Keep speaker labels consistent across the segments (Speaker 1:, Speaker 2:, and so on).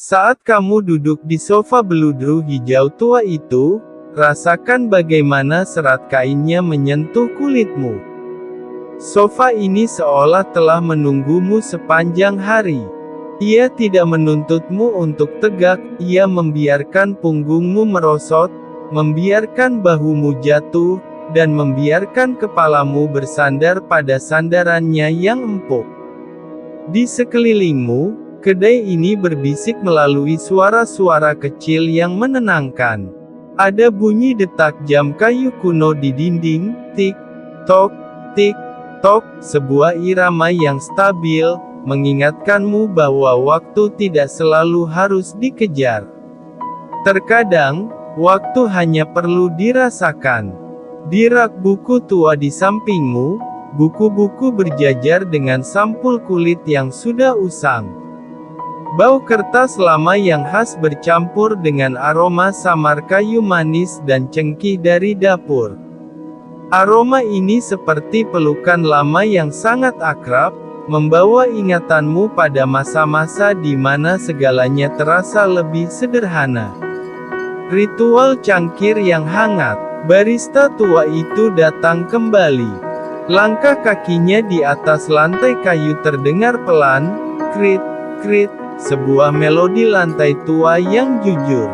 Speaker 1: Saat kamu duduk di sofa beludru hijau tua itu, rasakan bagaimana serat kainnya menyentuh kulitmu. Sofa ini seolah telah menunggumu sepanjang hari. Ia tidak menuntutmu untuk tegak, ia membiarkan punggungmu merosot, membiarkan bahumu jatuh, dan membiarkan kepalamu bersandar pada sandarannya yang empuk. Di sekelilingmu, kedai ini berbisik melalui suara-suara kecil yang menenangkan. Ada bunyi detak jam kayu kuno di dinding, tik, tok, sebuah irama yang stabil, mengingatkanmu bahwa waktu tidak selalu harus dikejar. Terkadang, waktu hanya perlu dirasakan. Di rak buku tua di sampingmu, buku-buku berjajar dengan sampul kulit yang sudah usang. Bau kertas lama yang khas bercampur dengan aroma samar kayu manis dan cengkih dari dapur. Aroma ini seperti pelukan lama yang sangat akrab, membawa ingatanmu pada masa-masa di mana segalanya terasa lebih sederhana. Ritual cangkir yang hangat. Barista tua itu datang kembali. Langkah kakinya di atas lantai kayu terdengar pelan, krit, sebuah melodi lantai tua yang jujur.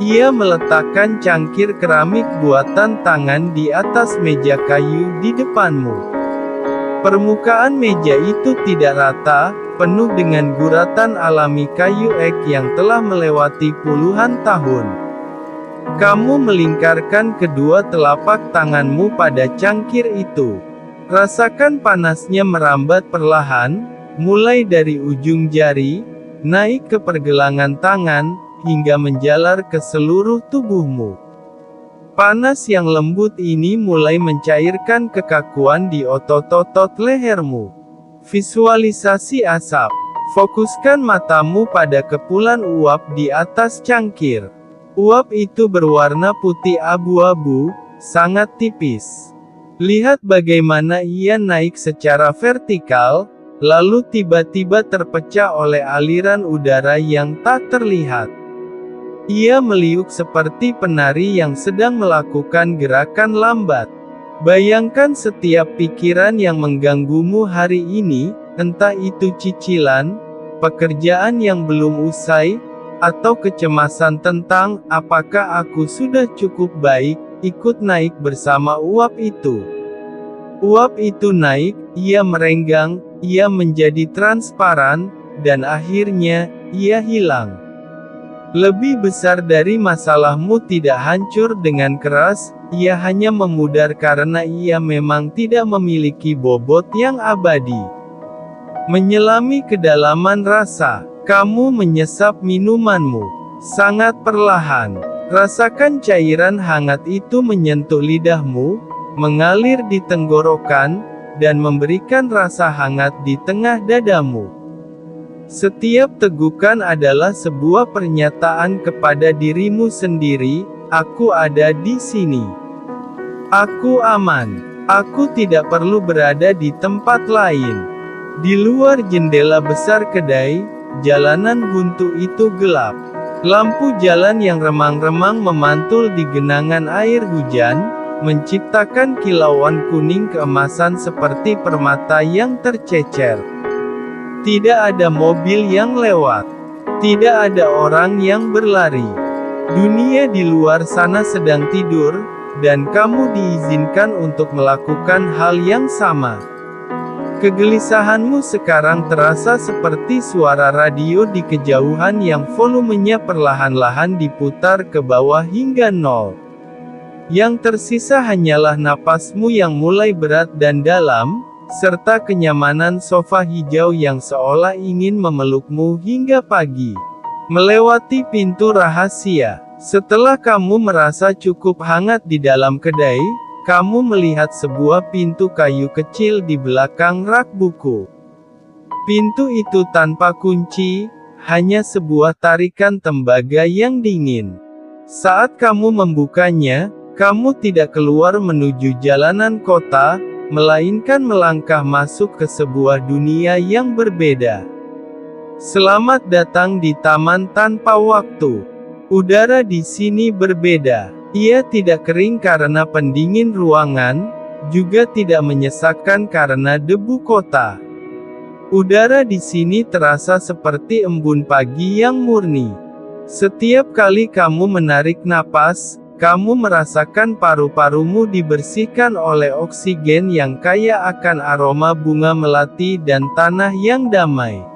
Speaker 1: Ia meletakkan cangkir keramik buatan tangan di atas meja kayu di depanmu. Permukaan meja itu tidak rata, penuh dengan guratan alami kayu ek yang telah melewati puluhan tahun. Kamu melingkarkan kedua telapak tanganmu pada cangkir itu. Rasakan panasnya merambat perlahan, mulai dari ujung jari, naik ke pergelangan tangan, hingga menjalar ke seluruh tubuhmu. Panas yang lembut ini mulai mencairkan kekakuan di otot-otot lehermu. Visualisasi asap. Fokuskan matamu pada kepulan uap di atas cangkir. Uap itu berwarna putih abu-abu, sangat tipis. Lihat bagaimana ia naik secara vertikal, lalu tiba-tiba terpecah oleh aliran udara yang tak terlihat. Ia meliuk seperti penari yang sedang melakukan gerakan lambat. Bayangkan setiap pikiran yang mengganggumu hari ini, entah itu cicilan, pekerjaan yang belum usai, atau kecemasan tentang apakah aku sudah cukup baik, ikut naik bersama uap itu. Uap itu naik, ia merenggang, ia menjadi transparan, dan akhirnya, ia hilang. Lebih besar dari masalahmu tidak hancur dengan keras, ia hanya memudar karena ia memang tidak memiliki bobot yang abadi. Menyelami kedalaman rasa, kamu menyesap minumanmu. Sangat perlahan, rasakan cairan hangat itu menyentuh lidahmu, mengalir di tenggorokan, dan memberikan rasa hangat di tengah dadamu. Setiap tegukan adalah sebuah pernyataan kepada dirimu sendiri, aku ada di sini. Aku aman. Aku tidak perlu berada di tempat lain. Di luar jendela besar kedai, jalanan buntu itu gelap. Lampu jalan yang remang-remang memantul di genangan air hujan, menciptakan kilauan kuning keemasan seperti permata yang tercecer. Tidak ada mobil yang lewat. Tidak ada orang yang berlari. Dunia di luar sana sedang tidur, dan kamu diizinkan untuk melakukan hal yang sama. Kegelisahanmu sekarang terasa seperti suara radio di kejauhan yang volumenya perlahan-lahan diputar ke bawah hingga nol. Yang tersisa hanyalah napasmu yang mulai berat dan dalam, serta kenyamanan sofa hijau yang seolah ingin memelukmu hingga pagi. Melewati pintu rahasia. Setelah kamu merasa cukup hangat di dalam kedai, kamu melihat sebuah pintu kayu kecil di belakang rak buku. Pintu itu tanpa kunci, hanya sebuah tarikan tembaga yang dingin. Saat kamu membukanya, kamu tidak keluar menuju jalanan kota, melainkan melangkah masuk ke sebuah dunia yang berbeda. Selamat datang di taman tanpa waktu. Udara di sini berbeda. Ia tidak kering karena pendingin ruangan, juga tidak menyesakkan karena debu kota. Udara di sini terasa seperti embun pagi yang murni. Setiap kali kamu menarik napas, kamu merasakan paru-parumu dibersihkan oleh oksigen yang kaya akan aroma bunga melati dan tanah yang damai.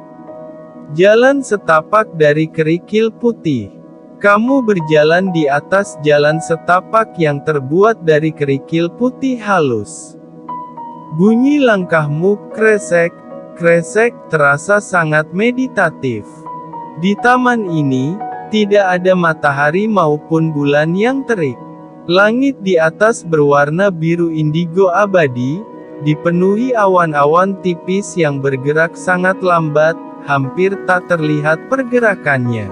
Speaker 1: Jalan setapak dari kerikil putih. Kamu berjalan di atas jalan setapak yang terbuat dari kerikil putih halus. Bunyi langkahmu kresek, kresek terasa sangat meditatif. Di taman ini, tidak ada matahari maupun bulan yang terik. Langit di atas berwarna biru indigo abadi, dipenuhi awan-awan tipis yang bergerak sangat lambat, hampir tak terlihat pergerakannya.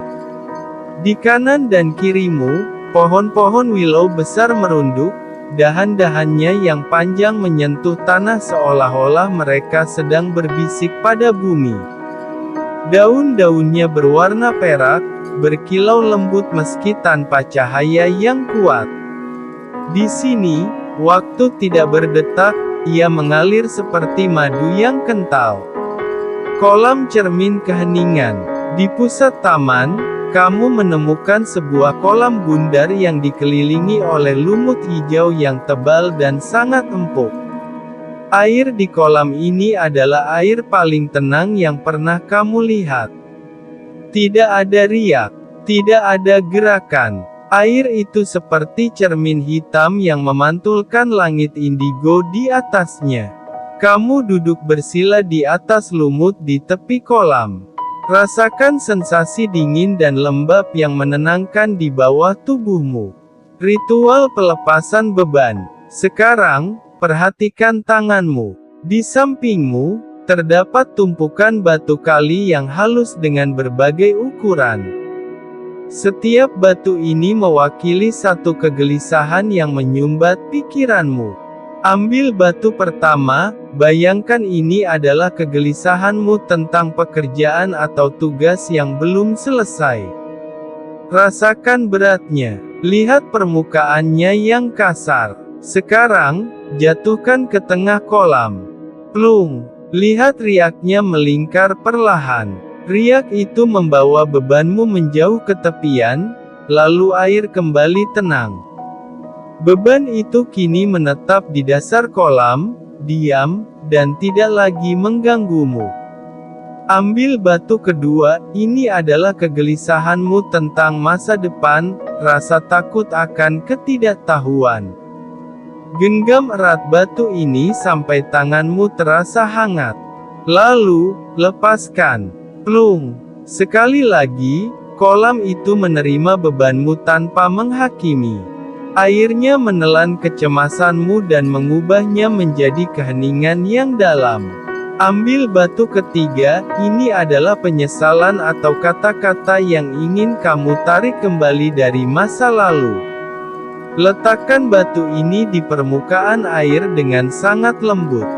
Speaker 1: Di kanan dan kirimu, pohon-pohon willow besar merunduk, dahan-dahannya yang panjang menyentuh tanah seolah-olah mereka sedang berbisik pada bumi. Daun-daunnya berwarna perak, berkilau lembut meski tanpa cahaya yang kuat. Di sini, waktu tidak berdetak, ia mengalir seperti madu yang kental. Kolam cermin keheningan. Di pusat taman, kamu menemukan sebuah kolam bundar yang dikelilingi oleh lumut hijau yang tebal dan sangat empuk. Air di kolam ini adalah air paling tenang yang pernah kamu lihat. Tidak ada riak, tidak ada gerakan. Air itu seperti cermin hitam yang memantulkan langit indigo di atasnya. Kamu duduk bersila di atas lumut di tepi kolam. Rasakan sensasi dingin dan lembab yang menenangkan di bawah tubuhmu. Ritual pelepasan beban. Sekarang, perhatikan tanganmu. Di sampingmu, terdapat tumpukan batu kali yang halus dengan berbagai ukuran. Setiap batu ini mewakili satu kegelisahan yang menyumbat pikiranmu. Ambil batu pertama, bayangkan ini adalah kegelisahanmu tentang pekerjaan atau tugas yang belum selesai. Rasakan beratnya, lihat permukaannya yang kasar. Sekarang, jatuhkan ke tengah kolam. Plung, lihat riaknya melingkar perlahan. Riak itu membawa bebanmu menjauh ke tepian, lalu air kembali tenang. Beban itu kini menetap di dasar kolam, diam, dan tidak lagi mengganggumu. Ambil batu kedua, ini adalah kegelisahanmu tentang masa depan, rasa takut akan ketidaktahuan. Genggam erat batu ini sampai tanganmu terasa hangat. Lalu, lepaskan. Plung. Sekali lagi, kolam itu menerima bebanmu tanpa menghakimi. Airnya menelan kecemasanmu dan mengubahnya menjadi keheningan yang dalam. Ambil batu ketiga, ini adalah penyesalan atau kata-kata yang ingin kamu tarik kembali dari masa lalu. Letakkan batu ini di permukaan air dengan sangat lembut.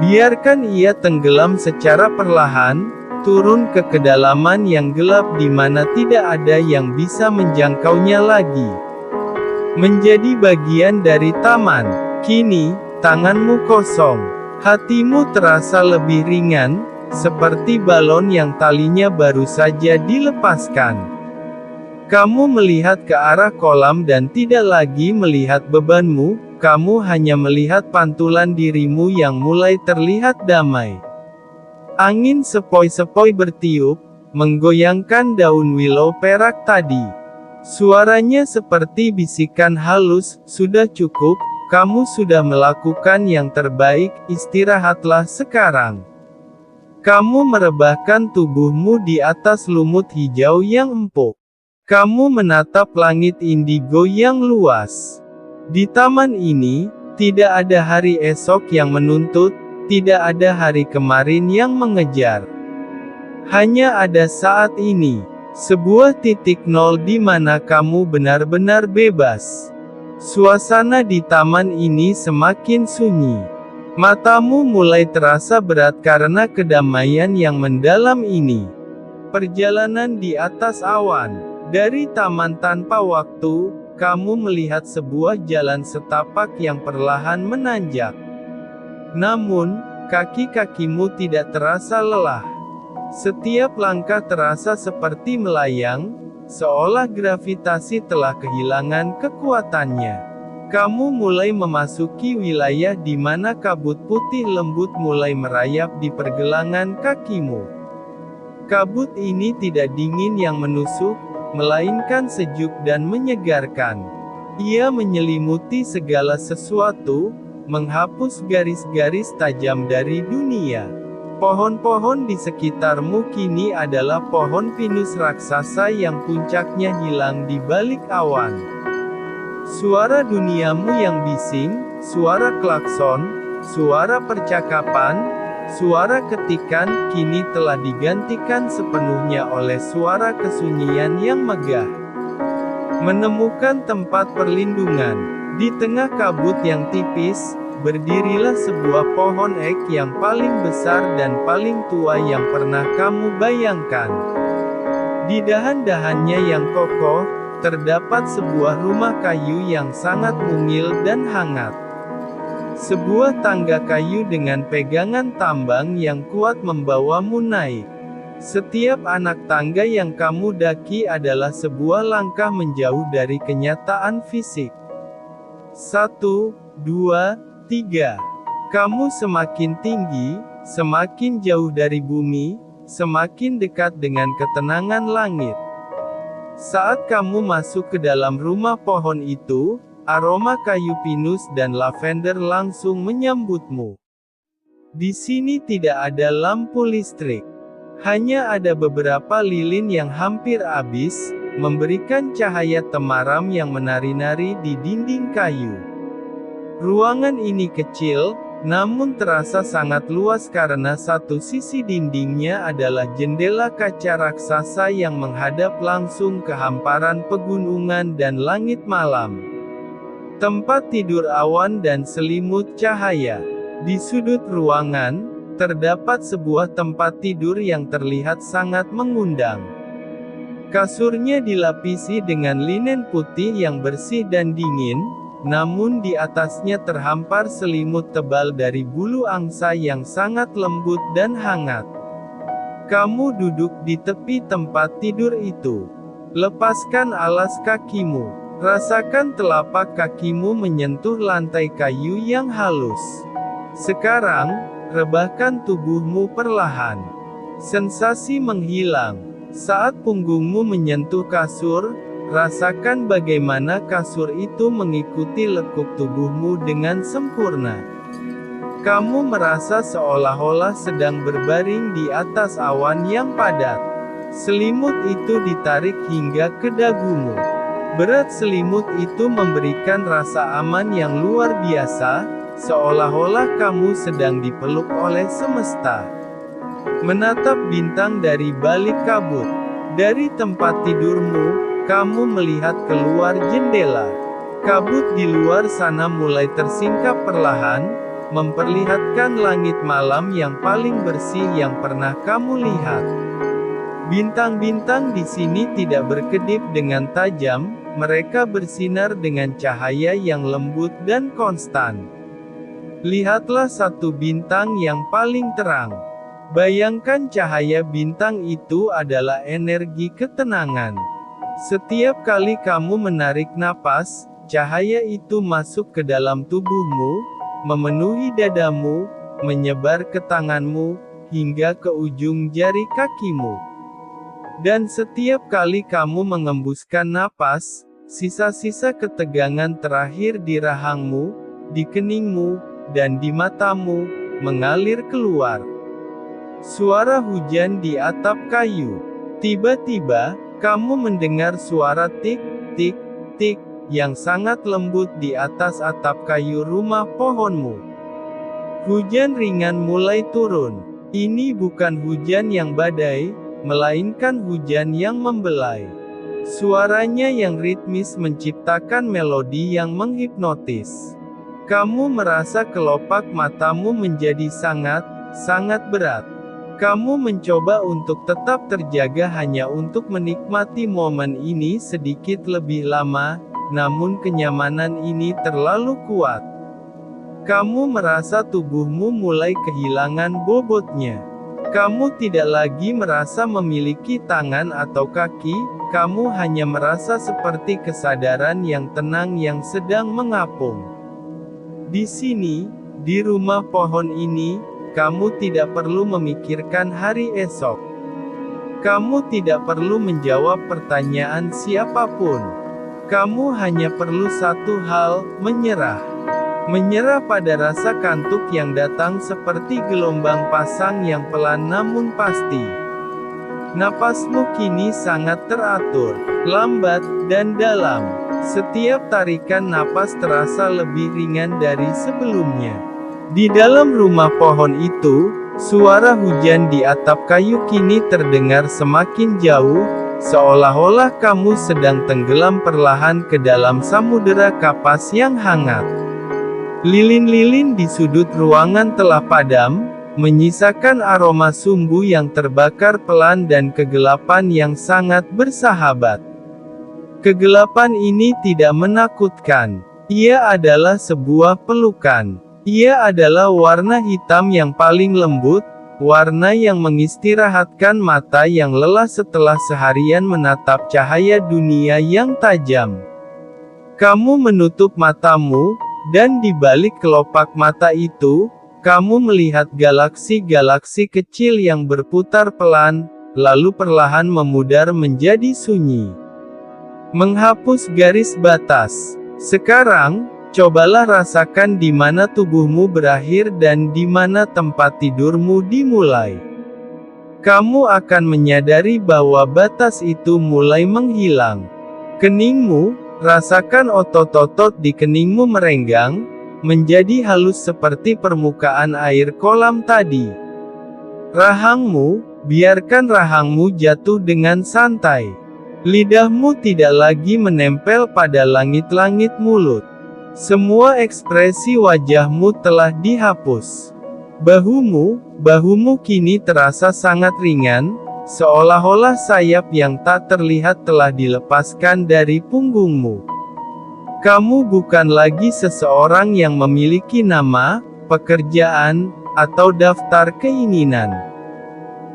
Speaker 1: Biarkan ia tenggelam secara perlahan, turun ke kedalaman yang gelap di mana tidak ada yang bisa menjangkaunya lagi. Menjadi bagian dari taman. Kini, tanganmu kosong. Hatimu terasa lebih ringan, seperti balon yang talinya baru saja dilepaskan. Kamu melihat ke arah kolam dan tidak lagi melihat bebanmu, kamu hanya melihat pantulan dirimu yang mulai terlihat damai. Angin sepoi-sepoi bertiup, menggoyangkan daun willow perak tadi. Suaranya seperti bisikan halus, "Sudah cukup, kamu sudah melakukan yang terbaik, istirahatlah sekarang." Kamu merebahkan tubuhmu di atas lumut hijau yang empuk. Kamu menatap langit indigo yang luas. Di taman ini, tidak ada hari esok yang menuntut, tidak ada hari kemarin yang mengejar. Hanya ada saat ini. Sebuah titik nol di mana kamu benar-benar bebas. Suasana di taman ini semakin sunyi. Matamu mulai terasa berat karena kedamaian yang mendalam ini. Perjalanan di atas awan. Dari taman tanpa waktu, kamu melihat sebuah jalan setapak yang perlahan menanjak. Namun, kaki-kakimu tidak terasa lelah. Setiap langkah terasa seperti melayang, seolah gravitasi telah kehilangan kekuatannya. Kamu mulai memasuki wilayah di mana kabut putih lembut mulai merayap di pergelangan kakimu. Kabut ini tidak dingin yang menusuk, melainkan sejuk dan menyegarkan. Ia menyelimuti segala sesuatu, menghapus garis-garis tajam dari dunia. Pohon-pohon di sekitarmu kini adalah pohon pinus raksasa yang puncaknya hilang di balik awan. Suara duniamu yang bising, suara klakson, suara percakapan, suara ketikan, kini telah digantikan sepenuhnya oleh suara kesunyian yang megah. Menemukan tempat perlindungan. Di tengah kabut yang tipis, berdirilah sebuah pohon ek yang paling besar dan paling tua yang pernah kamu bayangkan. Di dahan-dahannya yang kokoh, terdapat sebuah rumah kayu yang sangat mungil dan hangat. Sebuah tangga kayu dengan pegangan tambang yang kuat membawamu naik. Setiap anak tangga yang kamu daki adalah sebuah langkah menjauh dari kenyataan fisik. 1, 2, 3. Kamu semakin tinggi, semakin jauh dari bumi, semakin dekat dengan ketenangan langit. Saat kamu masuk ke dalam rumah pohon itu, aroma kayu pinus dan lavender langsung menyambutmu. Di sini tidak ada lampu listrik. Hanya ada beberapa lilin yang hampir habis, memberikan cahaya temaram yang menari-nari di dinding kayu. Ruangan ini kecil, namun terasa sangat luas karena satu sisi dindingnya adalah jendela kaca raksasa yang menghadap langsung ke hamparan pegunungan dan langit malam. Tempat tidur awan dan selimut cahaya. Di sudut ruangan, terdapat sebuah tempat tidur yang terlihat sangat mengundang. Kasurnya dilapisi dengan linen putih yang bersih dan dingin, namun di atasnya terhampar selimut tebal dari bulu angsa yang sangat lembut dan hangat. Kamu duduk di tepi tempat tidur itu. Lepaskan alas kakimu. Rasakan telapak kakimu menyentuh lantai kayu yang halus. Sekarang, rebahkan tubuhmu perlahan. Sensasi menghilang. Saat punggungmu menyentuh kasur, rasakan bagaimana kasur itu mengikuti lekuk tubuhmu dengan sempurna. Kamu merasa seolah-olah sedang berbaring di atas awan yang padat. Selimut itu ditarik hingga ke dagumu. Berat selimut itu memberikan rasa aman yang luar biasa, seolah-olah kamu sedang dipeluk oleh semesta. Menatap bintang dari balik kabut. Dari tempat tidurmu, kamu melihat keluar jendela. Kabut di luar sana mulai tersingkap perlahan, memperlihatkan langit malam yang paling bersih yang pernah kamu lihat. Bintang-bintang di sini tidak berkedip dengan tajam, mereka bersinar dengan cahaya yang lembut dan konstan. Lihatlah satu bintang yang paling terang. Bayangkan cahaya bintang itu adalah energi ketenangan. Setiap kali kamu menarik napas, cahaya itu masuk ke dalam tubuhmu, memenuhi dadamu, menyebar ke tanganmu, hingga ke ujung jari kakimu. Dan setiap kali kamu mengembuskan napas, sisa-sisa ketegangan terakhir di rahangmu, di keningmu, dan di matamu, mengalir keluar. Suara hujan di atap kayu. Tiba-tiba, kamu mendengar suara tik, tik, tik, yang sangat lembut di atas atap kayu rumah pohonmu. Hujan ringan mulai turun. Ini bukan hujan yang badai, melainkan hujan yang membelai. Suaranya yang ritmis menciptakan melodi yang menghipnotis. Kamu merasa kelopak matamu menjadi sangat, sangat berat. Kamu mencoba untuk tetap terjaga hanya untuk menikmati momen ini sedikit lebih lama, namun kenyamanan ini terlalu kuat. Kamu merasa tubuhmu mulai kehilangan bobotnya. Kamu tidak lagi merasa memiliki tangan atau kaki, kamu hanya merasa seperti kesadaran yang tenang yang sedang mengapung. Di sini, di rumah pohon ini, kamu tidak perlu memikirkan hari esok. Kamu tidak perlu menjawab pertanyaan siapapun. Kamu hanya perlu satu hal, menyerah. Menyerah pada rasa kantuk yang datang seperti gelombang pasang yang pelan namun pasti. Napasmu kini sangat teratur, lambat, dan dalam. Setiap tarikan napas terasa lebih ringan dari sebelumnya. Di dalam rumah pohon itu, suara hujan di atap kayu kini terdengar semakin jauh, seolah-olah kamu sedang tenggelam perlahan ke dalam samudera kapas yang hangat. Lilin-lilin di sudut ruangan telah padam, menyisakan aroma sumbu yang terbakar pelan dan kegelapan yang sangat bersahabat. Kegelapan ini tidak menakutkan. Ia adalah sebuah pelukan. Ia adalah warna hitam yang paling lembut, warna yang mengistirahatkan mata yang lelah setelah seharian menatap cahaya dunia yang tajam. Kamu menutup matamu, dan di balik kelopak mata itu, kamu melihat galaksi-galaksi kecil yang berputar pelan, lalu perlahan memudar menjadi sunyi. Menghapus garis batas. Sekarang, cobalah rasakan di mana tubuhmu berakhir dan di mana tempat tidurmu dimulai. Kamu akan menyadari bahwa batas itu mulai menghilang. Keningmu, rasakan otot-otot di keningmu merenggang, menjadi halus seperti permukaan air kolam tadi. Rahangmu, biarkan rahangmu jatuh dengan santai. Lidahmu tidak lagi menempel pada langit-langit mulut. Semua ekspresi wajahmu telah dihapus. Bahumu kini terasa sangat ringan, seolah-olah sayap yang tak terlihat telah dilepaskan dari punggungmu. Kamu bukan lagi seseorang yang memiliki nama, pekerjaan, atau daftar keinginan.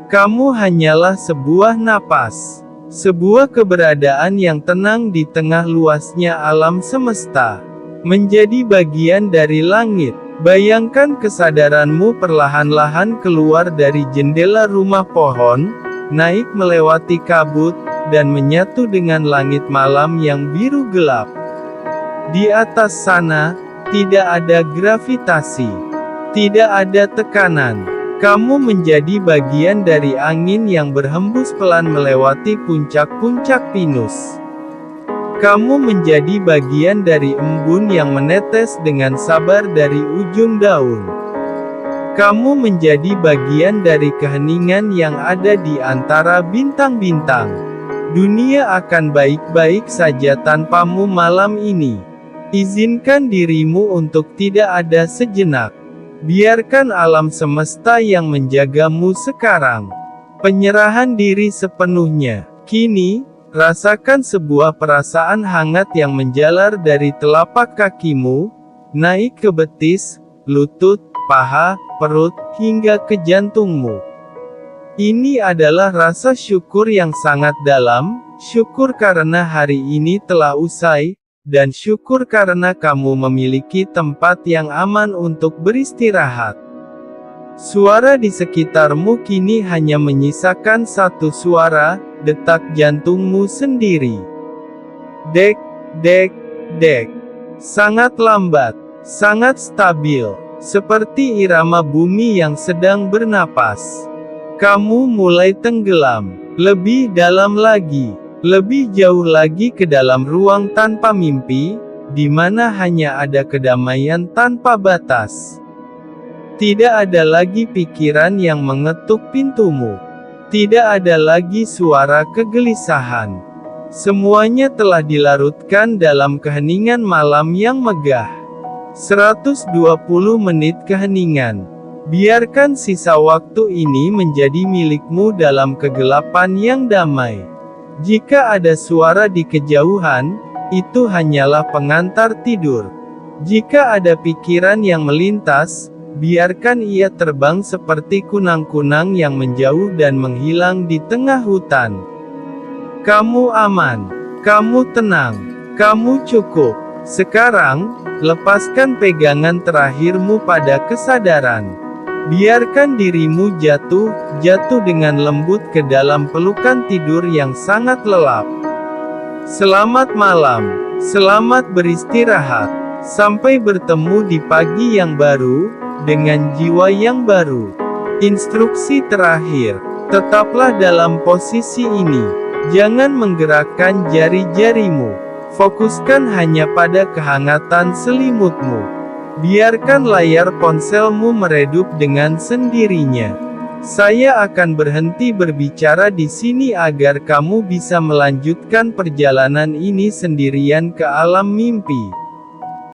Speaker 1: Kamu hanyalah sebuah napas. Sebuah keberadaan yang tenang di tengah luasnya alam semesta. Menjadi bagian dari langit. Bayangkan kesadaranmu perlahan-lahan keluar dari jendela rumah pohon, naik melewati kabut, dan menyatu dengan langit malam yang biru gelap. Di atas sana, tidak ada gravitasi. Tidak ada tekanan. Kamu menjadi bagian dari angin yang berhembus pelan melewati puncak-puncak pinus. Kamu menjadi bagian dari embun yang menetes dengan sabar dari ujung daun. Kamu menjadi bagian dari keheningan yang ada di antara bintang-bintang. Dunia akan baik-baik saja tanpamu malam ini. Izinkan dirimu untuk tidak ada sejenak. Biarkan alam semesta yang menjagamu sekarang. Penyerahan diri sepenuhnya. Kini, rasakan sebuah perasaan hangat yang menjalar dari telapak kakimu, naik ke betis, lutut, paha, perut, hingga ke jantungmu. Ini adalah rasa syukur yang sangat dalam, syukur karena hari ini telah usai, dan syukur karena kamu memiliki tempat yang aman untuk beristirahat. Suara di sekitarmu kini hanya menyisakan satu suara, detak jantungmu sendiri. Dek, dek, dek. Sangat lambat, sangat stabil, seperti irama bumi yang sedang bernapas. Kamu mulai tenggelam, lebih dalam lagi. Lebih jauh lagi ke dalam ruang tanpa mimpi, di mana hanya ada kedamaian tanpa batas. Tidak ada lagi pikiran yang mengetuk pintumu. Tidak ada lagi suara kegelisahan. Semuanya telah dilarutkan dalam keheningan malam yang megah. 120 menit keheningan. Biarkan sisa waktu ini menjadi milikmu dalam kegelapan yang damai. Jika ada suara di kejauhan, itu hanyalah pengantar tidur. Jika ada pikiran yang melintas, biarkan ia terbang seperti kunang-kunang yang menjauh dan menghilang di tengah hutan. Kamu aman. Kamu tenang. Kamu cukup. Sekarang, lepaskan pegangan terakhirmu pada kesadaran. Biarkan dirimu jatuh dengan lembut ke dalam pelukan tidur yang sangat lelap. Selamat malam. Selamat beristirahat. Sampai bertemu di pagi yang baru, dengan jiwa yang baru. Instruksi terakhir. Tetaplah dalam posisi ini. Jangan menggerakkan jari-jarimu. Fokuskan hanya pada kehangatan selimutmu. Biarkan layar ponselmu meredup dengan sendirinya. Saya akan berhenti berbicara di sini agar kamu bisa melanjutkan perjalanan ini sendirian ke alam mimpi.